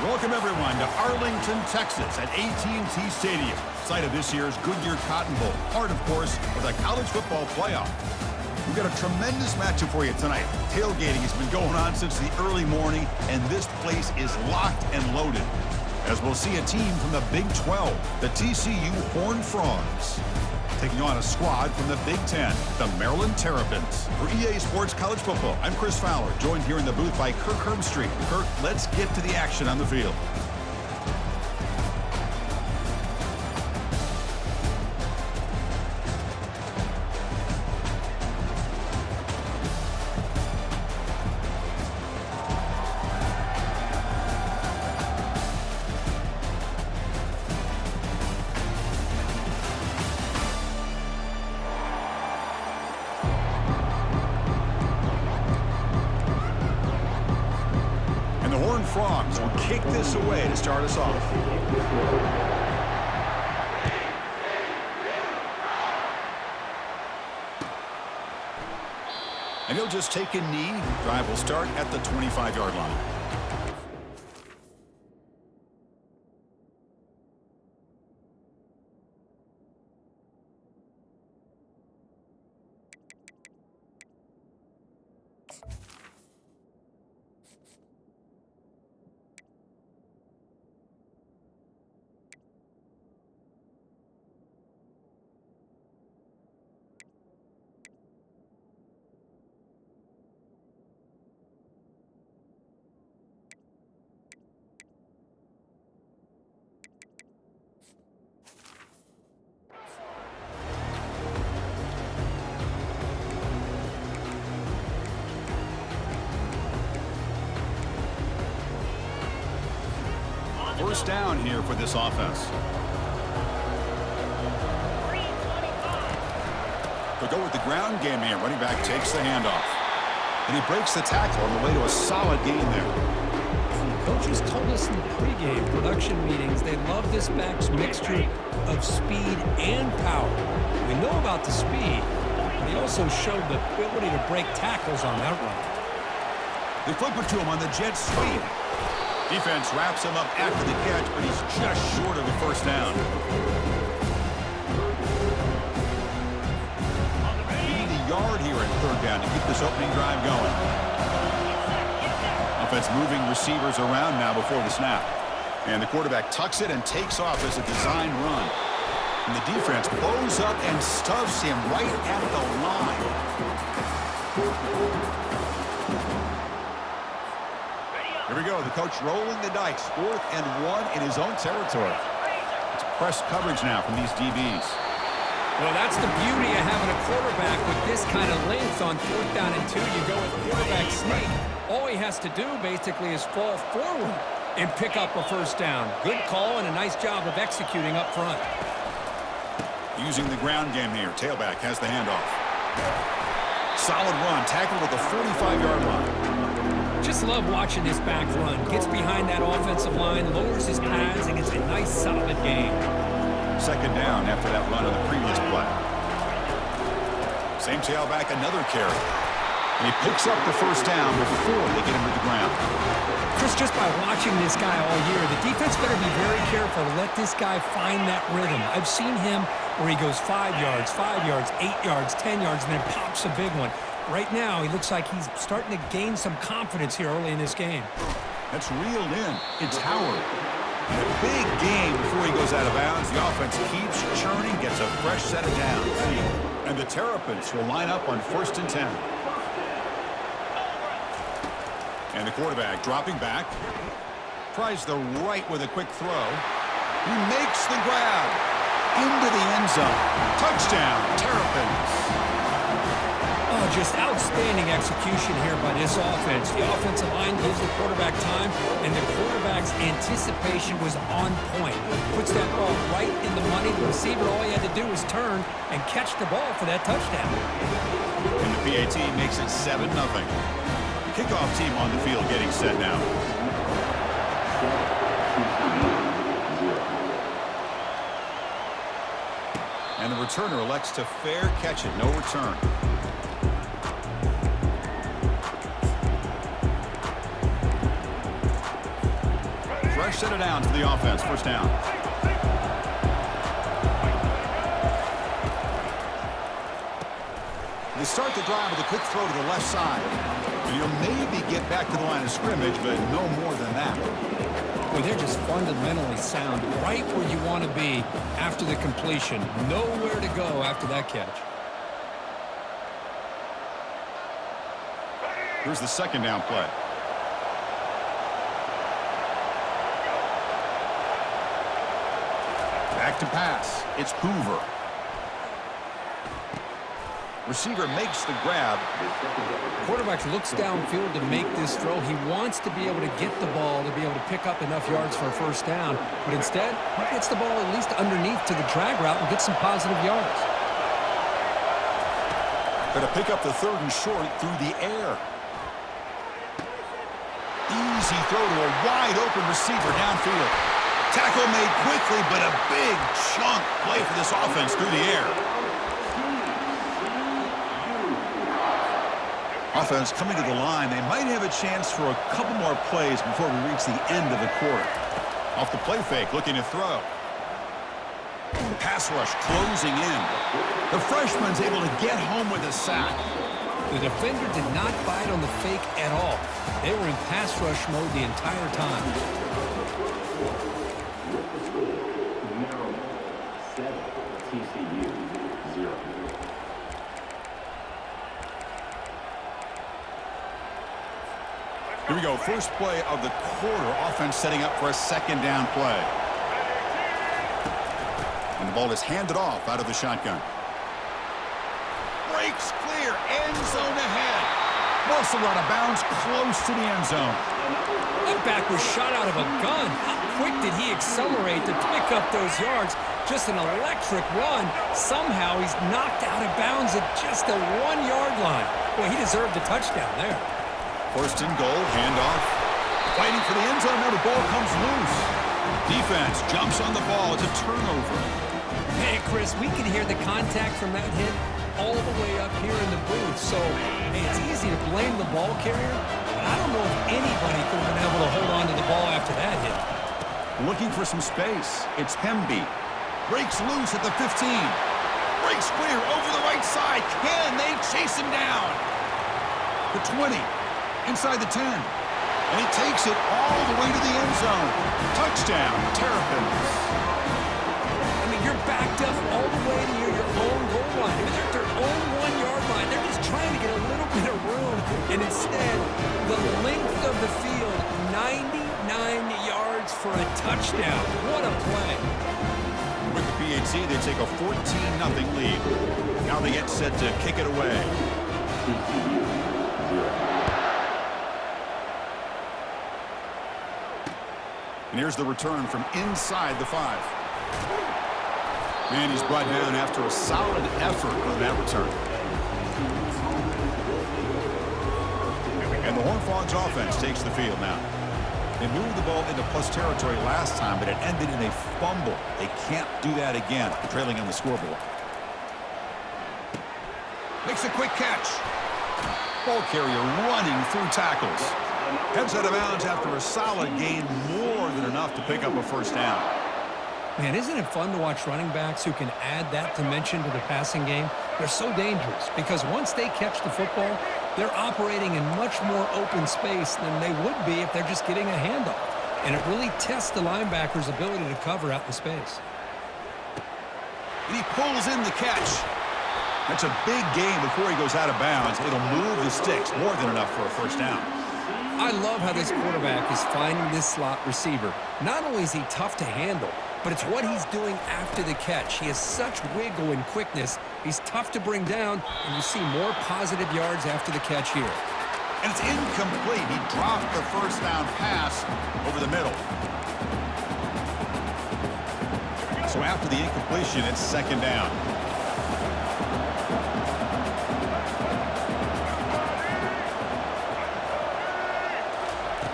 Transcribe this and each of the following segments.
Welcome, everyone, to Arlington, Texas at AT&T Stadium, site of this year's Goodyear Cotton Bowl, part, of course, of the college football playoff. We've got a tremendous matchup for you tonight. Tailgating has been going on since the early morning, and this place is locked and loaded, as we'll see a team from the Big 12, the TCU Horned Frogs, taking on a squad from the Big 10, the Maryland Terrapins. For EA Sports College Football, I'm Chris Fowler, joined here in the booth by Kirk Herbstreit. Kirk, let's get to the action on the field. Frogs will kick this away to start us off. And he'll just take a knee. Drive will start at the 25-yard line. First down here for this offense. They'll go with the ground game here. Running back takes the handoff. And he breaks the tackle on the way to a solid gain there. Coaches told us in the pregame production meetings they love this back's mixture of speed and power. We know about the speed, but he also showed the ability to break tackles on that run. They flip it to him on the jet sweep. Defense wraps him up after the catch, but he's just short of the first down. You need a yard here at third down to keep this opening drive going. Offense moving receivers around now before the snap. And the quarterback tucks it and takes off as a design run. And the defense blows up and stuffs him right at the line. Here we go, the coach rolling the dice, 4th and 1 in his own territory. It's press coverage now from these DBs. Well, that's the beauty of having a quarterback with this kind of length on 4th down and 2. You go with quarterback sneak. All he has to do basically is fall forward and pick up a first down. Good call and a nice job of executing up front. Using the ground game here, tailback has the handoff. Solid run, tackled at the 45-yard line. Just love watching this back run. Gets behind that offensive line, lowers his pads, and gets a nice solid gain. Second down after that run on the previous play. Same tailback, another carry. And he picks up the first down before they get him to the ground. Chris, just by watching this guy all year, the defense better be very careful to let this guy find that rhythm. I've seen him where he goes 5 yards, 8 yards, 10 yards, and then pops a big one. Right now, he looks like he's starting to gain some confidence here early in this game. That's reeled in. It's Howard. And a big game before he goes out of bounds. The offense keeps churning, gets a fresh set of downs. And the Terrapins will line up on 1st and 10. And the quarterback dropping back. Tries the right with a quick throw. He makes the grab. Into the end zone. Touchdown, Terrapins. Oh, just outstanding execution here by this offense. The offensive line gives the quarterback time, and the quarterback's anticipation was on point. Puts that ball right in the money. The receiver, all he had to do was turn and catch the ball for that touchdown. And the PAT makes it 7-0. Kickoff team on the field getting set now. And the returner elects to fair catch it, no return. set of downs for the offense. First down. They start the drive with a quick throw to the left side. And you'll maybe get back to the line of scrimmage, but no more than that. Well, they're just fundamentally sound, right where you want to be after the completion. Nowhere to go after that catch. Here's the second down play. Back to pass. It's Hoover. Receiver makes the grab. Quarterback looks downfield to make this throw. He wants to be able to get the ball to be able to pick up enough yards for a first down. But instead, he gets the ball at least underneath to the drag route and gets some positive yards. Going to pick up the third and short through the air. Easy throw to a wide-open receiver downfield. Tackle made quickly, but a big chunk play for this offense through the air. Offense coming to the line. They might have a chance for a couple more plays before we reach the end of the quarter. Off the play fake, looking to throw. Pass rush closing in. The freshman's able to get home with a sack. The defender did not bite on the fake at all. They were in pass rush mode the entire time. TCU 0. Here we go. First play of the quarter. Offense setting up for a second down play. And the ball is handed off out of the shotgun. Breaks clear. End zone ahead. Russell out of bounds close to the end zone. That back was shot out of a gun. How quick did he accelerate to pick up those yards? Just an electric run. Somehow he's knocked out of bounds at just the 1-yard line. Boy, he deserved a touchdown there. First and goal, handoff. Fighting for the end zone, now the ball comes loose. Defense jumps on the ball. It's a turnover. Hey, Chris, we can hear the contact from that hit all the way up here in the booth. So, hey, it's easy to blame the ball carrier, but I don't know if anybody could have been able to hold on to the ball after that hit. Looking for some space. It's Hemby. Breaks loose at the 15. Breaks clear over the right side. Can they chase him down? The 20. Inside the 10. And he takes it all the way to the end zone. Touchdown, Terrapins. I mean, you're backed up all the way near your own goal line. I mean, they're at their own 1-yard line. They're just trying to get a little bit of room. And instead, the length of the field, 99 yards for a touchdown. What a play. With the PAT, they take a 14-0 lead. Now they get set to kick it away. And here's the return from inside the 5. And he's brought down after a solid effort on that return. And the Horned Frogs offense takes the field now. They moved the ball into plus territory last time, but it ended in a fumble. They can't do that again, trailing on the scoreboard. Makes a quick catch. Ball carrier running through tackles. Heads out of bounds after a solid gain, more than enough to pick up a first down. Man, isn't it fun to watch running backs who can add that dimension to the passing game? They're so dangerous because once they catch the football, they're operating in much more open space than they would be if they're just getting a handoff. And it really tests the linebacker's ability to cover out in space. And he pulls in the catch. That's a big gain before he goes out of bounds. It'll move the sticks, more than enough for a first down. I love how this quarterback is finding this slot receiver. Not only is he tough to handle, but it's what he's doing after the catch. He has such wiggle and quickness. He's tough to bring down, and you see more positive yards after the catch here. And it's incomplete. He dropped the first down pass over the middle. So after the incompletion, it's second down.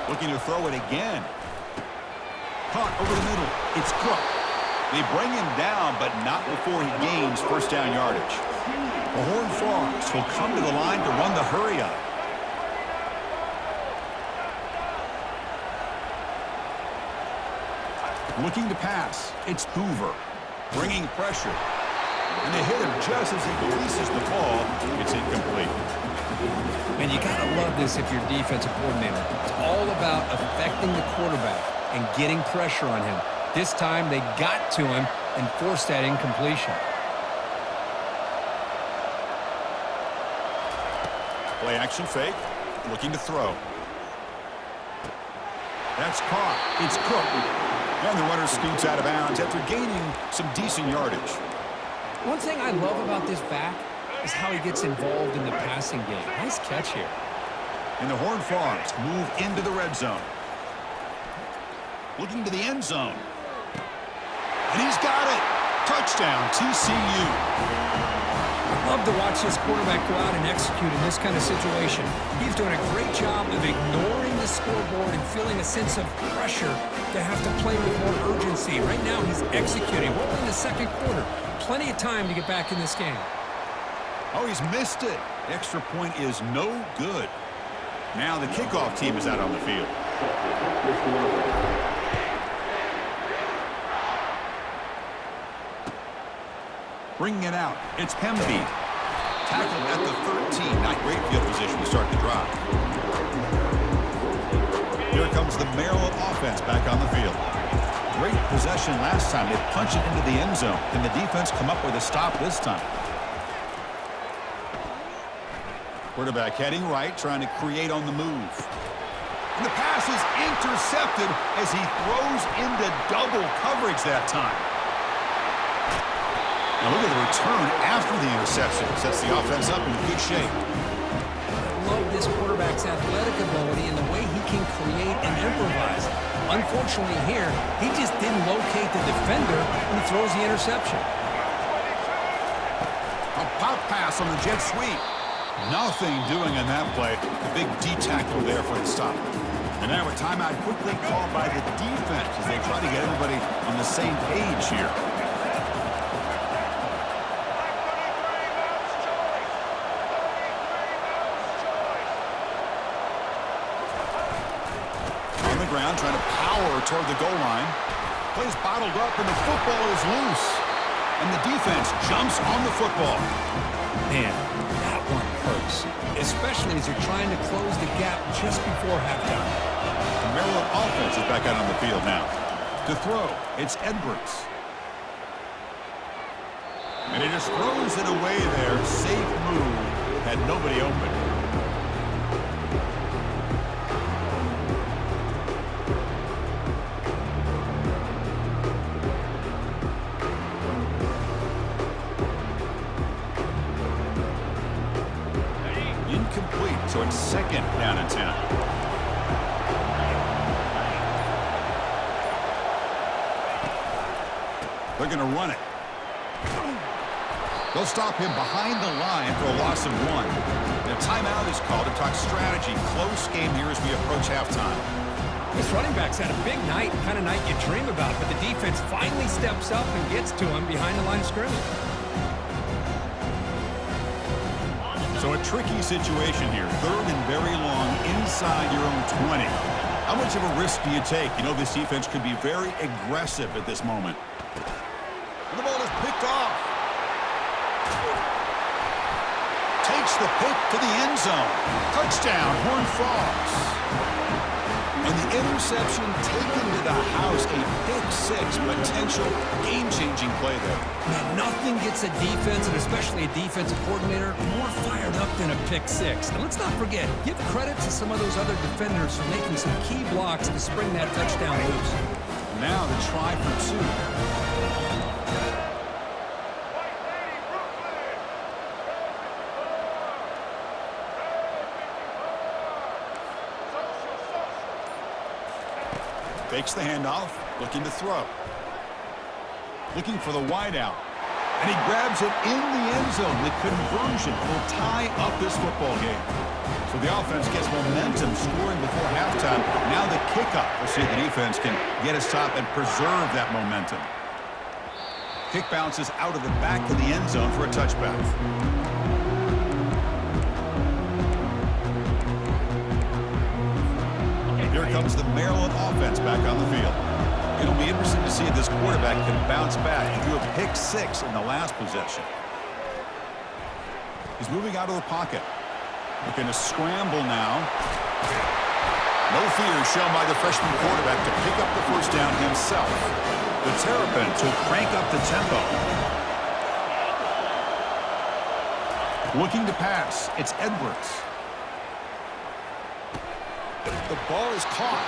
Looking to throw it again. Caught over the middle. It's Cook. They bring him down, but not before he gains first down yardage. The Horned Frogs will come to the line to run the hurry up. Looking to pass. It's Hoover. Bringing pressure. And they hit him just as he releases the ball. It's incomplete. And you got to love this if you're defensive coordinator. It's all about affecting the quarterback and getting pressure on him. This time they got to him and forced that incompletion. Play action fake. Looking to throw. That's caught. It's Cook. And the runner scoots out of bounds after gaining some decent yardage. One thing I love about this back is how he gets involved in the passing game. Nice catch here. And the Horned Frogs move into the red zone. Looking to the end zone. And he's got it. Touchdown, TCU. I love to watch this quarterback go out and execute in this kind of situation. He's doing a great job of ignoring the scoreboard and feeling a sense of pressure to have to play with more urgency. Right now, he's executing. We're in the second quarter. Plenty of time to get back in this game. Oh, he's missed it. Extra point is no good. Now the kickoff team is out on the field. Bringing it out. It's Hemby. Tackled at the 13. Not great field position to start the drive. Here comes the Maryland offense back on the field. Great possession last time. They punch it into the end zone. Can the defense come up with a stop this time? Quarterback heading right, trying to create on the move. And the pass is intercepted as he throws into double coverage that time. Now look at the return after the interception. Sets the offense up in good shape. I love this quarterback's athletic ability and the way he can create and improvise. Unfortunately here, he just didn't locate the defender when he throws the interception. A pop pass on the jet sweep. Nothing doing on that play. The big D tackle there for the stop. And now a timeout quickly called by the defense as they try to get everybody on the same page here. Ground, trying to power toward the goal line. Plays bottled up and the football is loose. And the defense jumps on the football. Man, that one hurts. Especially as you're trying to close the gap just before halftime. The Maryland offense is back out on the field now. To throw, it's Edwards. And he just throws it away there. Safe move. Had nobody open. Incomplete, so it's second down and 10. They're going to run it. They'll stop him behind the line for a loss of 1. The timeout is called to talk strategy. Close game here as we approach halftime. This running back's had a big night, kind of night you dream about, but the defense finally steps up and gets to him behind the line of scrimmage. So a tricky situation here. Third and very long inside your own 20. How much of a risk do you take? You know this defense could be very aggressive at this moment. And the ball is picked off. Takes the pick to the end zone. Touchdown, Horned Frogs. And the interception taken to the house. A pick-6 potential game-changing play there. Man, nothing gets a defense, and especially a defensive coordinator, more fired up than a pick-6. Now, let's not forget, give credit to some of those other defenders for making some key blocks to spring that touchdown loose. Now the try for 2. Fakes the handoff, looking to throw. Looking for the wideout. And he grabs it in the end zone. The conversion will tie up this football game. So the offense gets momentum scoring before halftime. Now the kickoff. We'll see if the defense can get a stop and preserve that momentum. Kick bounces out of the back of the end zone for a touchback. Here comes the Maryland offense back on the field. It'll be interesting to see if this quarterback can bounce back and do a pick 6 in the last possession. He's moving out of the pocket. Looking to scramble now. No fear shown by the freshman quarterback to pick up the first down himself. The Terrapins will crank up the tempo. Looking to pass. It's Edwards. The ball is caught.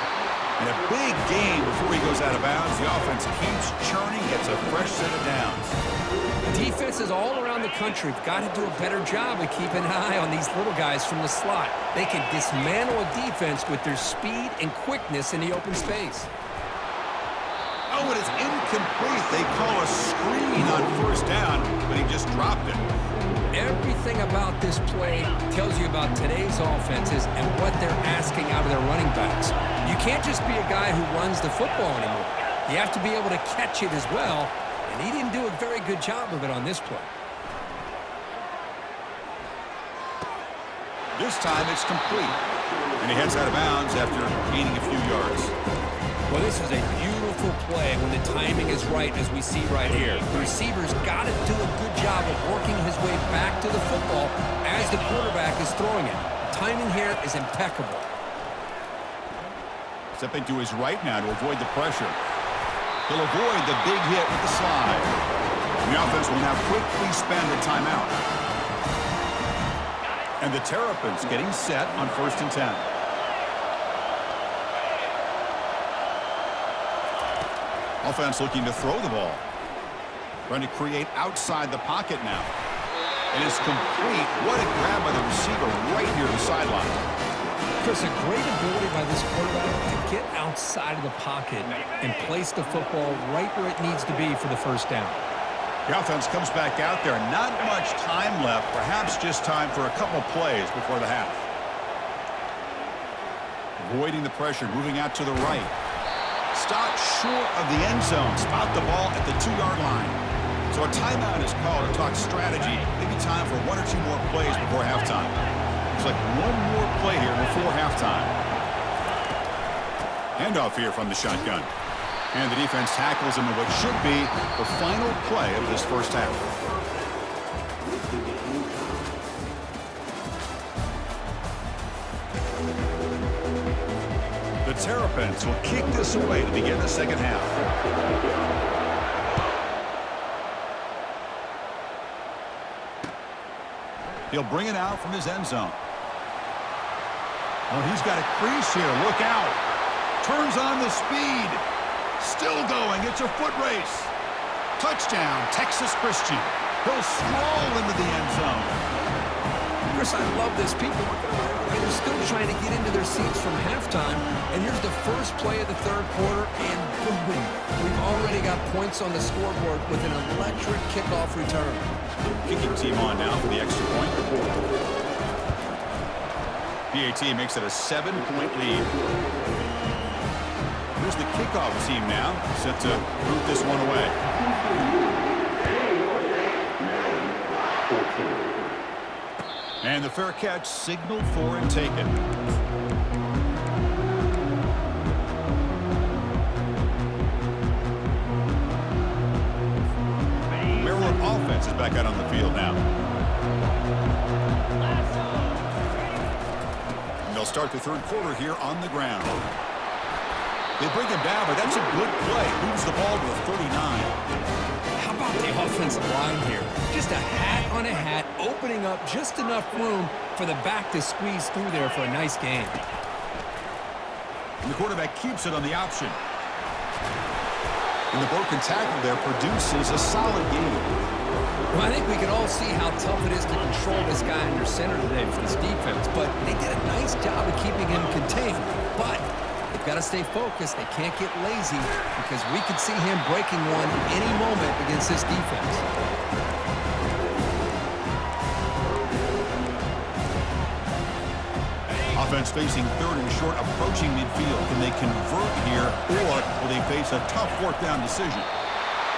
And a big gain before he goes out of bounds. The offense keeps churning, gets a fresh set of downs. Defenses all around the country have got to do a better job of keeping an eye on these little guys from the slot. They can dismantle a defense with their speed and quickness in the open space. Oh, it is incomplete. They call a screen on first down, but he just dropped it. Everything about this play tells you about today's offenses and what they're asking out of their running backs. You can't just be a guy who runs the football anymore. You have to be able to catch it as well, and he didn't do a very good job of it on this play. This time it's complete, and he heads out of bounds after gaining a few yards. Well, this is a beautiful play when the timing is right, as we see right here. The receiver's got to do a good job of working his way back to the football as the quarterback is throwing it. The timing here is impeccable. Stepping to his right now to avoid the pressure. He'll avoid the big hit with the slide. The offense will now quickly spend a timeout. And the Terrapins getting set on 1st and 10. Offense looking to throw the ball. Trying to create outside the pocket now. It is complete. What a grab by the receiver right near the sideline. Chris, a great ability by this quarterback to get outside of the pocket and place the football right where it needs to be for the first down. The offense comes back out there. Not much time left. Perhaps just time for a couple plays before the half. Avoiding the pressure, moving out to the right. Stop short of the end zone. Spot the ball at the 2-yard line. So a timeout is called to talk strategy. Maybe time for 1 or 2 more plays before halftime. Looks like 1 more play here before halftime. Handoff here from the shotgun. And the defense tackles him in what should be the final play of this first half. The Terrapins will kick this away to begin the second half. He'll bring it out from his end zone. Oh, he's got a crease here. Look out. Turns on the speed. Still going. It's a foot race. Touchdown, Texas Christian. He'll stroll into the end zone. Chris, I love this. People are still trying to get into their seats from halftime. And here's the first play of the third quarter, and boom, we've already got points on the scoreboard with an electric kickoff return. Kicking team on now for the extra point. PAT makes it a 7-point lead. Here's the kickoff team now, set to root this one away. And the fair catch signaled for and taken. Maryland offense is back out on the field now. And they'll start the third quarter here on the ground. They bring him down, but that's a good play. Moves the ball to the 39. How about the offensive line here? Just a hat on a hat, opening up just enough room for the back to squeeze through there for a nice gain. And the quarterback keeps it on the option. And the broken tackle there produces a solid gain. Well, I think we can all see how tough it is to control this guy under center today for this defense, but they did a nice job of keeping him contained. But they've got to stay focused. They can't get lazy because we could see him breaking one any moment against this defense. Offense facing third and short, approaching midfield. Can they convert here, or will they face a tough fourth down decision?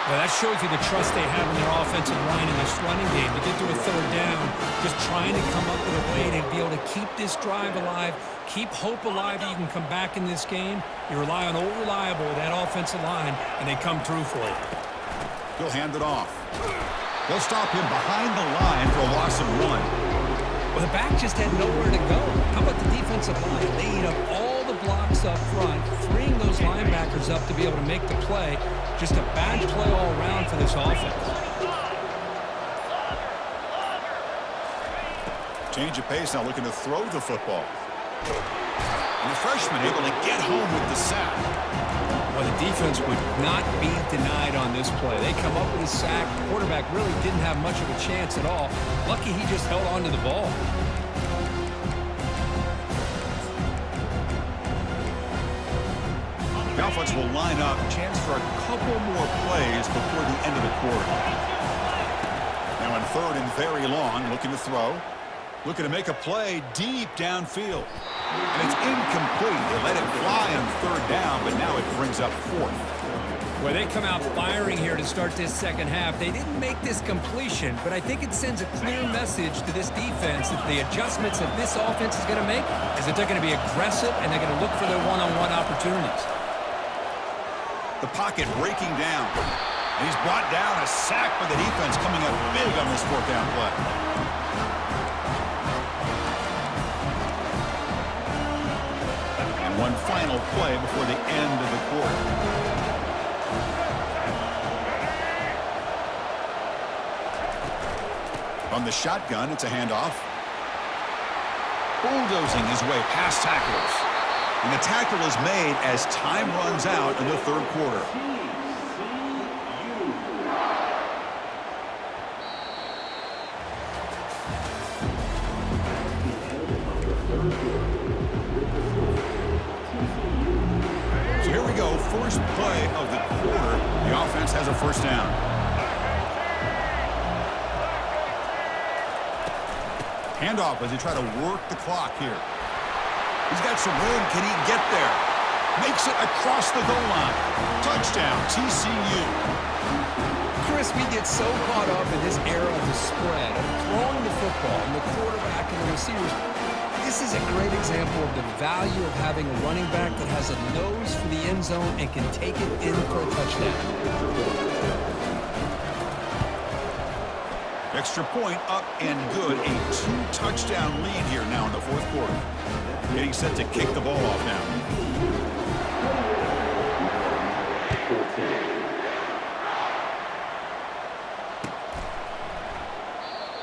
Well, that shows you the trust they have in their offensive line in this running game. To get to a third down, just trying to come up with a way to be able to keep this drive alive, keep hope alive that you can come back in this game. You rely on old reliable, that offensive line, and they come through for you. He'll hand it off. They'll stop him behind the line for a loss of 1. Well, the back just had nowhere to go. How about the defensive line? They eat up all the blocks up front, freeing those linebackers up to be able to make the play. Just a bad play all around for this offense. Change of pace now, looking to throw the football. And the freshman able to get home with the sack. Well, the defense would not be denied on this play. They come up with a sack. The quarterback really didn't have much of a chance at all. Lucky he just held on to the ball. The offense will line up. Chance for a couple more plays before the end of the quarter. Now in third and very long, looking to throw. Looking to make a play deep downfield. And it's incomplete. They let it fly on third down, but now it brings up fourth. Well, they come out firing here to start this second half. They didn't make this completion, but I think it sends a clear message to this defense that the adjustments that this offense is going to make is that they're going to be aggressive and they're going to look for their one-on-one opportunities. The pocket breaking down. And he's brought down. A sack by the defense coming up big on this fourth down play. One final play before the end of the quarter. On the shotgun, it's a handoff. Bulldozing his way past tacklers. And the tackle is made as time runs out in the third quarter. First play of the quarter, the offense has a first down. Handoff as they try to work the clock here. He's got some room. Can he get there? Makes it across the goal line. Touchdown, TCU. Chris, we get so caught up in this era of the spread, of throwing the football, and the quarterback and the receivers. This is a great example of the value of having a running back that has a nose for the end zone and can take it in for a touchdown. Extra point up and good. A 2-touchdown lead here now in the fourth quarter. Getting set to kick the ball off now.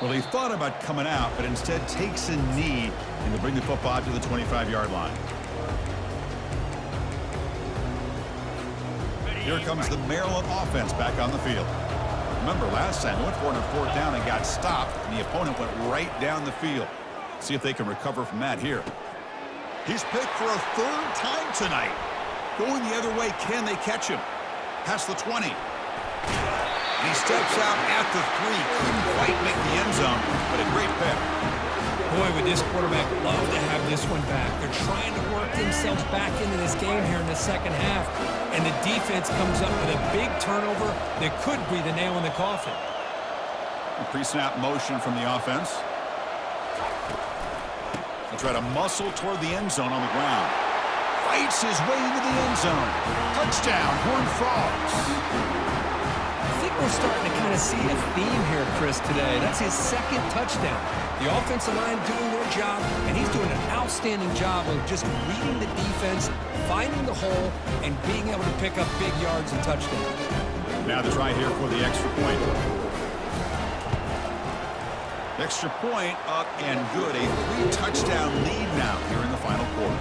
Well, he thought about coming out, but instead takes a knee and to bring the football out to the 25-yard line. Here comes the Maryland offense back on the field. Remember, last time they went for it on fourth down and got stopped, and the opponent went right down the field. See if they can recover from that here. He's picked for a third time tonight. Going the other way, can they catch him? Past the 20. And he steps out at the 3. Couldn't quite make the end zone, but a great pick. Boy, would this quarterback love to have this one back. They're trying to work themselves back into this game here in the second half, and the defense comes up with a big turnover that could be the nail in the coffin. A pre-snap motion from the offense. He'll try to muscle toward the end zone on the ground. Fights his way into the end zone. Touchdown, Horned Frogs. I think we're starting to kind of see a theme here, Chris, today. That's his second touchdown. The offensive line doing their job, and he's doing an outstanding job of just reading the defense, finding the hole, and being able to pick up big yards and touchdowns. Now the try here for the extra point. Extra point up and good. A 3-touchdown lead now here in the final quarter.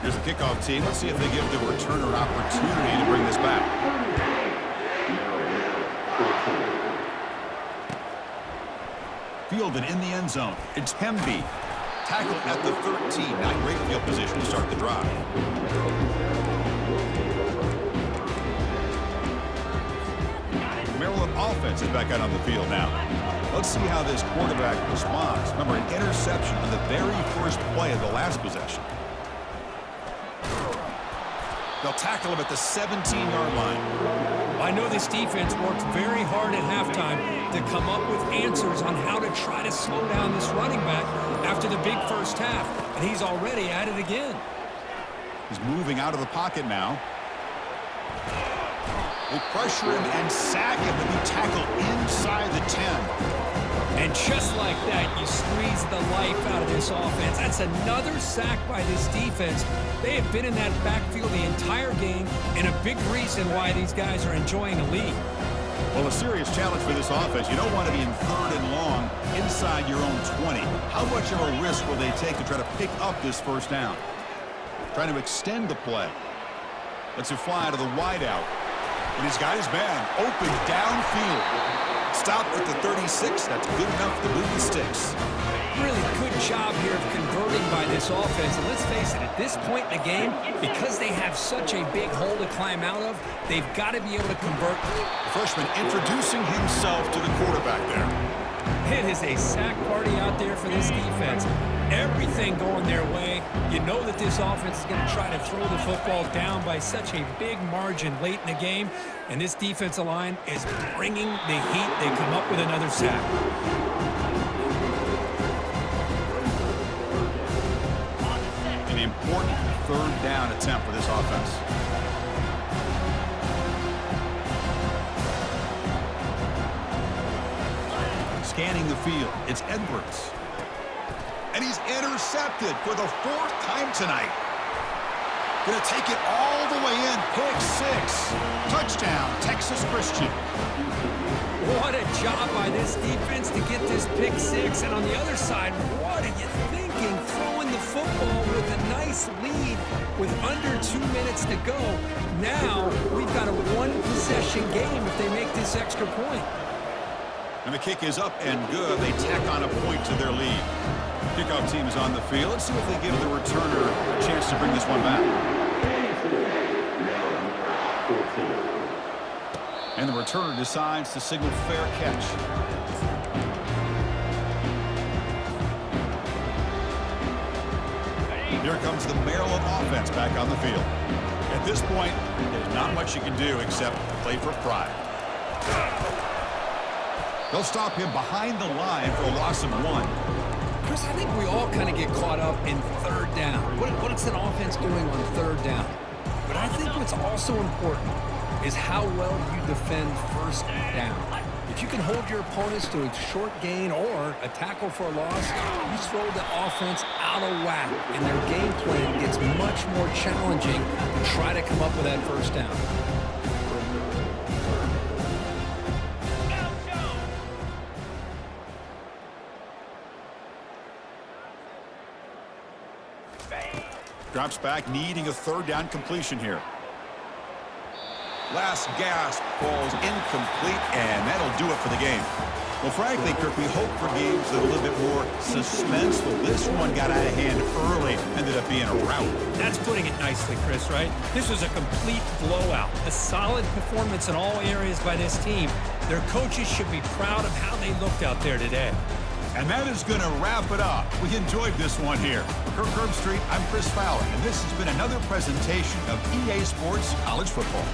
Here's the kickoff team. Let's see if they give the returner an opportunity to bring this back. Fielded in the end zone. It's Hemby. Tackled at the 13. Not great field position to start the drive. Maryland offense is back out on the field now. Let's see how this quarterback responds. Remember, an interception on the very first play of the last possession. They'll tackle him at the 17-yard line. I know this defense worked very hard at halftime to come up with answers on how to try to slow down this running back after the big first half, and he's already at it again. He's moving out of the pocket now. They pressure him and sack him to be tackled inside the 10. And just like that, you squeeze the life out of this offense. That's another sack by this defense. They have been in that backfield the entire game, and a big reason why these guys are enjoying a lead. Well, a serious challenge for this offense. You don't want to be in 3rd and long inside your own 20. How much of a risk will they take to try to pick up this first down? Trying to extend the play. Lets it fly to the wideout. And he's got his man open downfield. Stop at the 36. That's good enough to move the sticks. Really good job here of converting by this offense. And let's face it, at this point in the game, because they have such a big hole to climb out of, they've got to be able to convert. The freshman introducing himself to the quarterback there. It is a sack party out there for this defense. Everything going their way. You know that this offense is going to try to throw the football down by such a big margin late in the game. And this defensive line is bringing the heat. They come up with another sack. An important 3rd down attempt for this offense. Scanning the field, it's Edwards. And he's intercepted for the 4th time tonight. Going to take it all the way in. Pick 6. Touchdown, Texas Christian. What a job by this defense to get this pick 6. And on the other side, what are you thinking? Throwing the football with a nice lead with under 2 minutes to go. Now we've got a 1-possession game if they make this extra point. And the kick is up and good. They tack on a point to their lead. Kickoff team is on the field. Let's see if they give the returner a chance to bring this one back. And the returner decides to signal fair catch. Here comes the Maryland offense back on the field. At this point, there's not much you can do except play for pride. They'll stop him behind the line for a loss of 1. Chris, I think we all kind of get caught up in 3rd down. What's an offense doing on 3rd down? But I think what's also important is how well you defend 1st down. If you can hold your opponents to a short gain or a tackle for a loss, you throw the offense out of whack, and their game plan gets much more challenging to try to come up with that 1st down. Drops back, needing a 3rd down completion here. Last gasp falls incomplete, and that'll do it for the game. Well, frankly, Kirk, we hope for games that are a little bit more suspenseful. This one got out of hand early, ended up being a rout. That's putting it nicely, Chris, right? This was a complete blowout. A solid performance in all areas by this team. Their coaches should be proud of how they looked out there today. And that is going to wrap it up. We enjoyed this one here. For Kirk Herbstreit, I'm Chris Fowler, and this has been another presentation of EA Sports College Football.